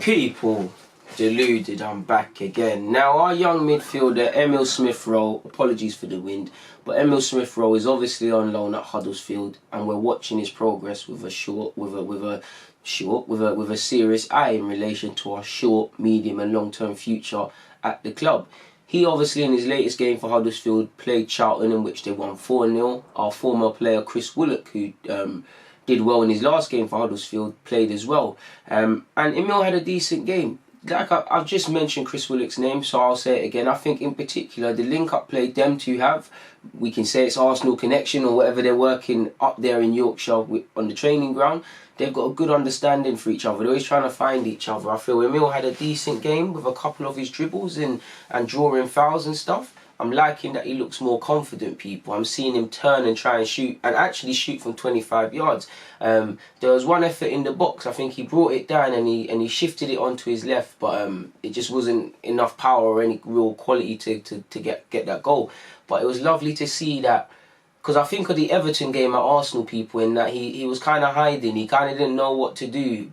People, deluded, I'm back again. Now, our young midfielder, Emile Smith-Rowe, apologies for the wind, but Emile Smith-Rowe is obviously on loan at Huddersfield, and we're watching his progress with a serious eye in relation to our short, medium, and long-term future at the club. He obviously, in his latest game for Huddersfield, played Charlton, in which they won 4-0. Our former player, Chris Willock, who did well in his last game for Huddersfield, played as well. And Emile had a decent game. Like I've just mentioned Chris Willock's name, so I'll say it again. I think in particular, the link-up play them two have, we can say it's Arsenal connection or whatever, they're working up there in Yorkshire on the training ground. They've got a good understanding for each other. They're always trying to find each other. I feel Emile had a decent game with a couple of his dribbles and drawing fouls and stuff. I'm liking that he looks more confident, people. I'm seeing him turn and try and shoot, and actually shoot from 25 yards. There was one effort in the box. I think he brought it down and he shifted it onto his left, but it just wasn't enough power or any real quality to get that goal. But it was lovely to see that, because I think of the Everton game at Arsenal, people, in that he was kind of hiding. He kind of didn't know what to do,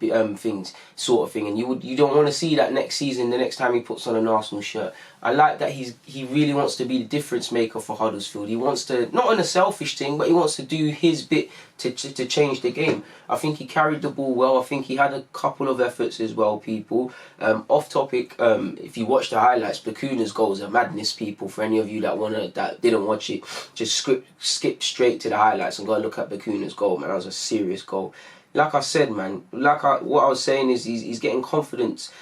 sort of thing. And you don't want to see that next season, the next time he puts on an Arsenal shirt. I like that he really wants to be the difference maker for Huddersfield. He wants to, not on a selfish thing, but he wants to do his bit to change the game. I think he carried the ball well. I think he had a couple of efforts as well, people. Off topic, if you watch the highlights, Gooner's goals are madness, people. For any of you that didn't watch it, just skip straight to the highlights and go look at Gooner's goal, man. That was a serious goal. Like I said, man, what I was saying is he's getting confidence.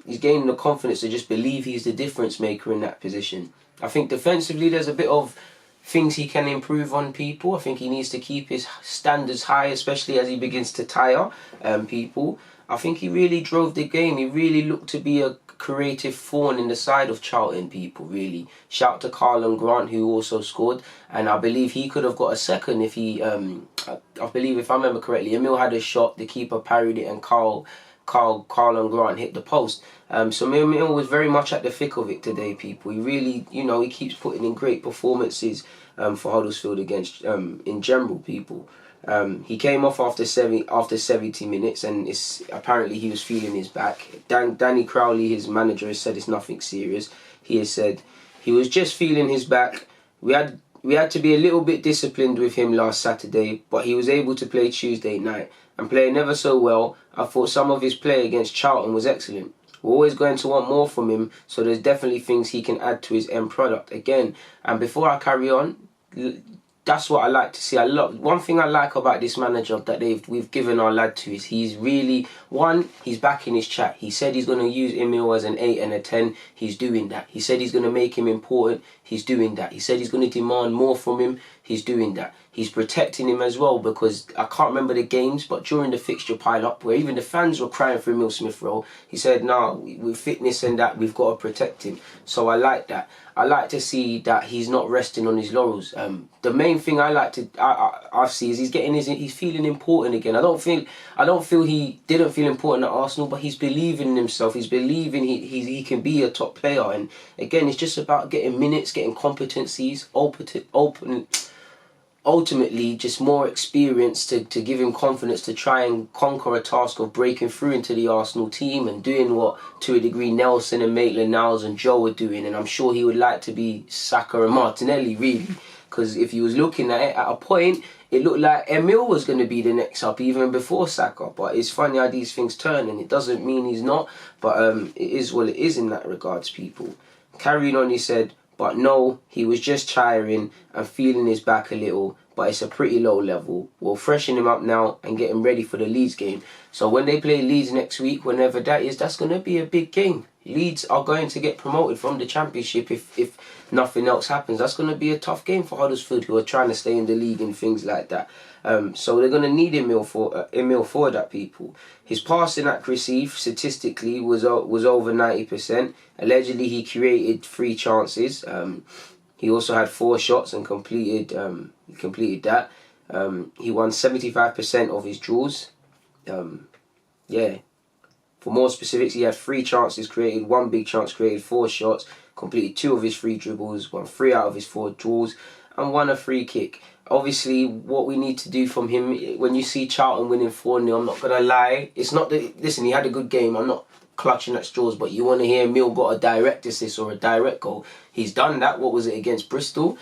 He's gaining the confidence to just believe he's the difference maker in that position. I think defensively there's a bit of things he can improve on, people. I think he needs to keep his standards high, especially as he begins to tire people. I think he really drove the game. He really looked to be a creative thorn in the side of Charlton, people, really. Shout to Carl Grant, who also scored, and I believe he could have got a second if he, I believe if I remember correctly, Emile had a shot, the keeper parried it, and Carl Grant hit the post. So Emile was very much at the thick of it today, people. He really, he keeps putting in great performances for Huddersfield against, in general, people. He came off after 70 minutes, and apparently he was feeling his back. Danny Crowley, his manager, has said it's nothing serious. He has said he was just feeling his back. We had to be a little bit disciplined with him last Saturday, but he was able to play Tuesday night and play never so well. I thought some of his play against Charlton was excellent. We're always going to want more from him, so there's definitely things he can add to his end product again. And before I carry on, that's what I like to see. One thing I like about this manager that we've given our lad to is he's really, he's back in his chat. He said he's going to use Emile as an 8 and a 10. He's doing that. He said he's going to make him important. He's doing that. He said he's going to demand more from him. He's doing that. He's protecting him as well, because I can't remember the games, but during the fixture pile-up, where even the fans were crying for Emile Smith-Rowe, he said, "No, with fitness and that, we've got to protect him." So I like that. I like to see that he's not resting on his laurels. The main thing I see is he's feeling important again. I don't feel he didn't feel important at Arsenal, but he's believing in himself. He's believing he can be a top player. And again, it's just about getting minutes, getting competencies, ultimately just more experience to give him confidence to try and conquer a task of breaking through into the Arsenal team and doing what, to a degree, Nelson and Maitland-Niles and Joe are doing. And I'm sure he would like to be Saka and Martinelli, really, because if he was looking at it at a point, it looked like Emile was going to be the next up even before Saka. But it's funny how these things turn, and it doesn't mean he's not, but it is what it is in that regards, people. Carrying on, he said, but no, he was just tiring and feeling his back a little, but it's a pretty low level. We'll freshen him up now and get him ready for the Leeds game. So when they play Leeds next week, whenever that is, that's going to be a big game. Leeds are going to get promoted from the Championship if nothing else happens. That's going to be a tough game for Huddersfield, who are trying to stay in the league and things like that. So they're going to need Emile for that, people. His passing accuracy statistically was over 90%. Allegedly, he created 3 chances. He also had 4 shots and completed that. He won 75% of his draws. For more specifics, he had 3 chances created, 1 big chance created, 4 shots, completed 2 of his 3 dribbles, won 3 out of his 4 draws. and won a free kick. Obviously, what we need to do from him, when you see Charlton winning 4-0, I'm not going to lie. It's not that, listen, he had a good game. I'm not clutching at straws, but you want to hear Emile got a direct assist or a direct goal. He's done that. What was it, against Bristol?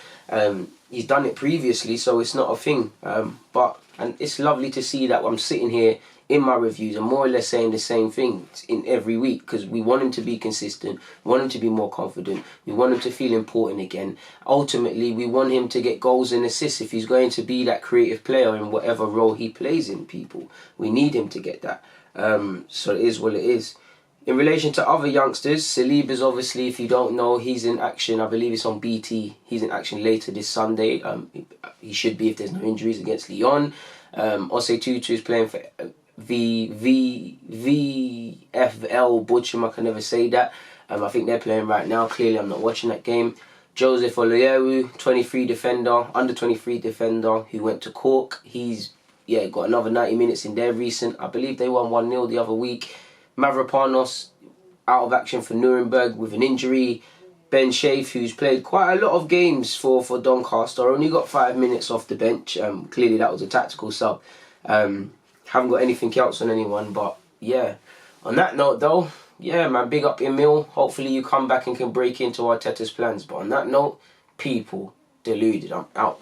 He's done it previously, so it's not a thing. And it's lovely to see that I'm sitting here in my reviews and more or less saying the same thing in every week, because we want him to be consistent, we want him to be more confident, we want him to feel important again. Ultimately, we want him to get goals and assists if he's going to be that creative player in whatever role he plays in, people. We need him to get that. So it is what it is. In relation to other youngsters, Saliba's obviously, if you don't know, he's in action. I believe it's on BT. He's in action later this Sunday. He should be if there's no injuries against Lyon. Osei Tutu is playing for VFL Butchum. I can never say that. I think they're playing right now. Clearly, I'm not watching that game. Joseph Oloyewu, 23 defender, under 23 defender, who went to Cork. He's got another 90 minutes in their recent. I believe they won 1-0 the other week. Mavropanos out of action for Nuremberg with an injury. Ben Shafe, who's played quite a lot of games for Doncaster, only got 5 minutes off the bench. Clearly that was a tactical sub. Haven't got anything else on anyone, but yeah. On that note though, yeah man, big up Emile. Hopefully you come back and can break into Arteta's plans. But on that note, people, deluded. I'm out.